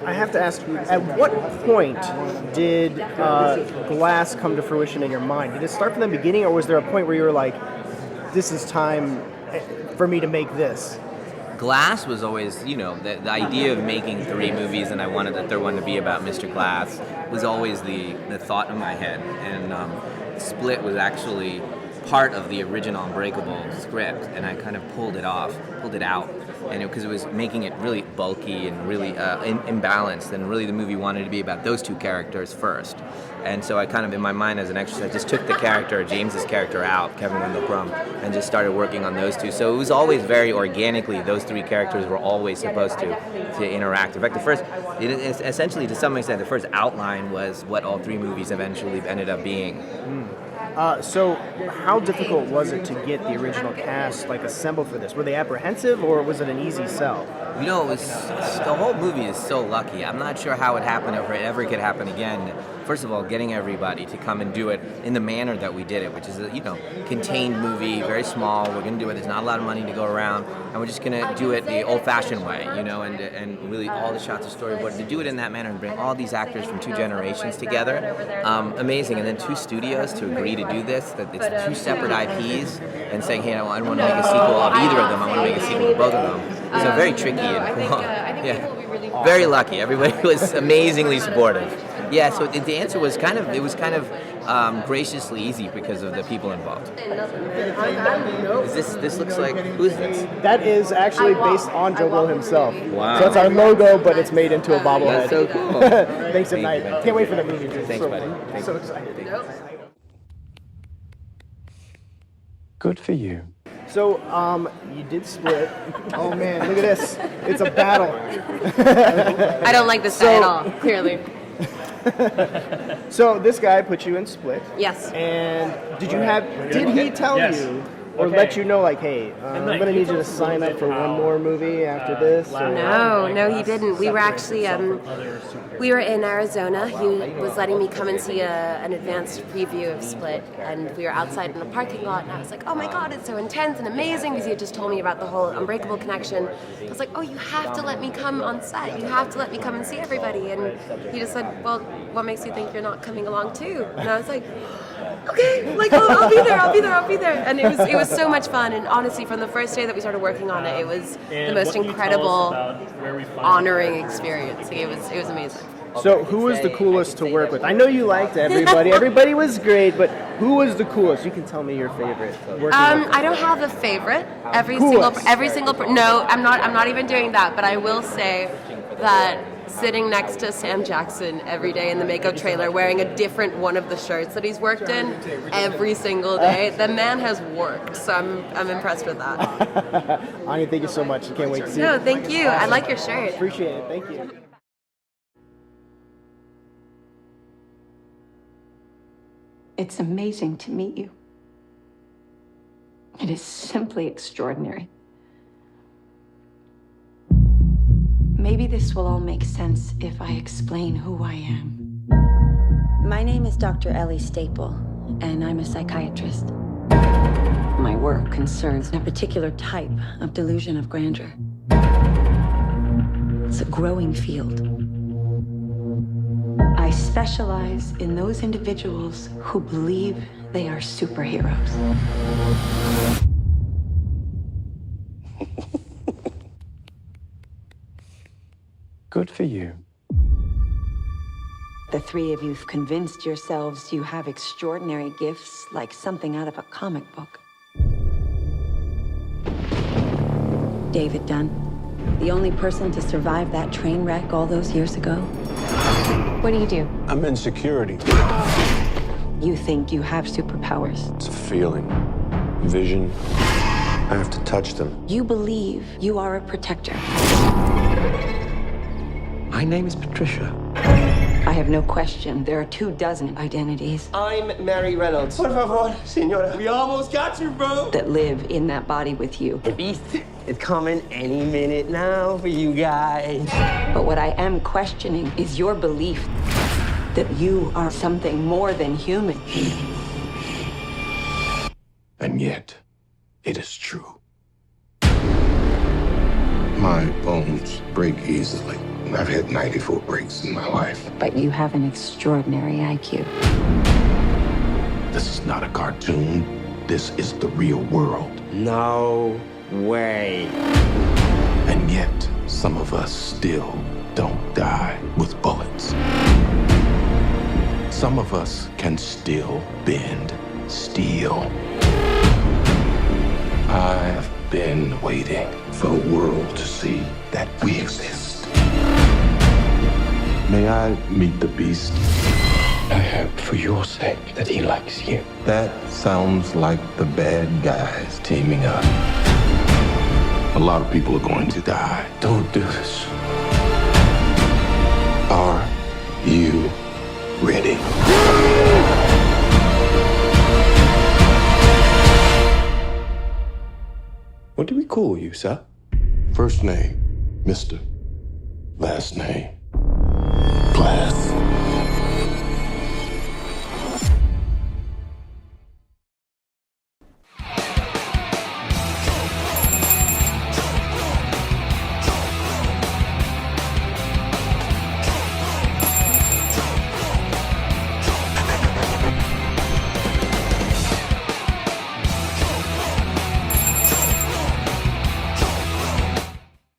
I have to ask you, at what point did Glass come to fruition in your mind? Did it start from the beginning, or was there a point where you were like, this is time for me to make this? Glass was always, the idea of making 3 movies, and I wanted the third one to be about Mr. Glass, was always the thought in my head. And Split was actually part of the original Unbreakable script, and I kind of pulled it out, and because it was making it really bulky and really imbalanced, and really the movie wanted to be about those 2 characters first. And so I kind of, in my mind as an exercise, just took the character, James's character out, Kevin Wendell Crumb, and just started working on those 2. So it was always very organically, those 3 characters were always supposed to interact. In fact, essentially, to some extent, the first outline was what all 3 movies eventually ended up being. So how difficult was it to get the original cast assembled for this? Were they apprehensive, or was it an easy sell? The whole movie is so lucky. I'm not sure how it happened or if it ever could happen again. First of all, getting everybody to come and do it in the manner that we did it, which is a contained movie, very small. We're going to do it. There's not a lot of money to go around, and we're just going to do it the old-fashioned way, and really all the shots of storyboard. To do it in that manner and bring all these actors from 2 generations together, amazing. And then 2 studios to agree to do this. That it's 2 separate IPs, and saying, hey, I don't want to make a sequel of either of them. I want to make a sequel of both of them. So very tricky and cool. Yeah, very lucky. Everybody was amazingly supportive. Yeah, so the answer was kind of graciously easy because of the people involved. This looks like, who's this? That is actually based on JoBlo himself. Wow. So it's our logo, but it's made into a bobblehead. That's so cool. Thanks at night. Can't wait for the movie. Thanks, buddy. Thanks. So excited. Good for you. So, you did Split. Oh man, look at this. It's a battle. I don't like this guy at all, clearly. So this guy put you in Split. Yes. And did he tell you or let you know, hey, I'm going to need you to sign up for one more movie after this? Or? No, he didn't. We were actually, we were in Arizona. He was letting me come and see an advanced preview of Split, and we were outside in a parking lot, and I was like, oh my god, it's so intense and amazing, because he had just told me about the whole Unbreakable connection. I was like, oh, you have to let me come on set. You have to let me come and see everybody. And he just said, well, what makes you think you're not coming along too? And I was like, okay, I'll be there. And it was so much fun, and honestly, from the first day that we started working on it, it was the most incredible, honoring experience. It was amazing. So who was the coolest to work with? I know you liked everybody. Everybody was great, but who was the coolest? You can tell me your favorite. I don't have a favorite. Every single. No, I'm not even doing that. But I will say that sitting next to Sam Jackson every day in the makeup trailer, wearing a different one of the shirts that he's worked in every single day, the man has worked. So I'm impressed with that. Anya, thank you so much. I can't wait to see it. No, thank you. I like your shirt. Appreciate it. Thank you. It's amazing to meet you. It is simply extraordinary. Maybe this will all make sense if I explain who I am. My name is Dr. Ellie Staple, and I'm a psychiatrist. My work concerns a particular type of delusion of grandeur. It's a growing field. I specialize in those individuals who believe they are superheroes. Good for you. The 3 of you've convinced yourselves you have extraordinary gifts like something out of a comic book. David Dunn, the only person to survive that train wreck all those years ago. What do you do? I'm in security. You think you have superpowers. It's a feeling. Vision. I have to touch them. You believe you are a protector. My name is Patricia. I have no question there are 24 identities I'm Mary Reynolds. Por favor, señora. We almost got you, bro. that live in that body with you. The beast is coming any minute now for you guys. But what I am questioning is your belief that you are something more than human. And yet, it is true. My bones break easily. I've had 94 breaks in my life. But you have an extraordinary IQ. This is not a cartoon. This is the real world. No way. And yet, some of us still don't die with bullets. Some of us can still bend steel. I've been waiting for the world to see that we exist. May I meet the beast? I hope for your sake that he likes you. That sounds like the bad guys teaming up. A lot of people are going to die. Don't do this. Are you ready? What do we call you, sir? First name, Mr. Last name, Glass.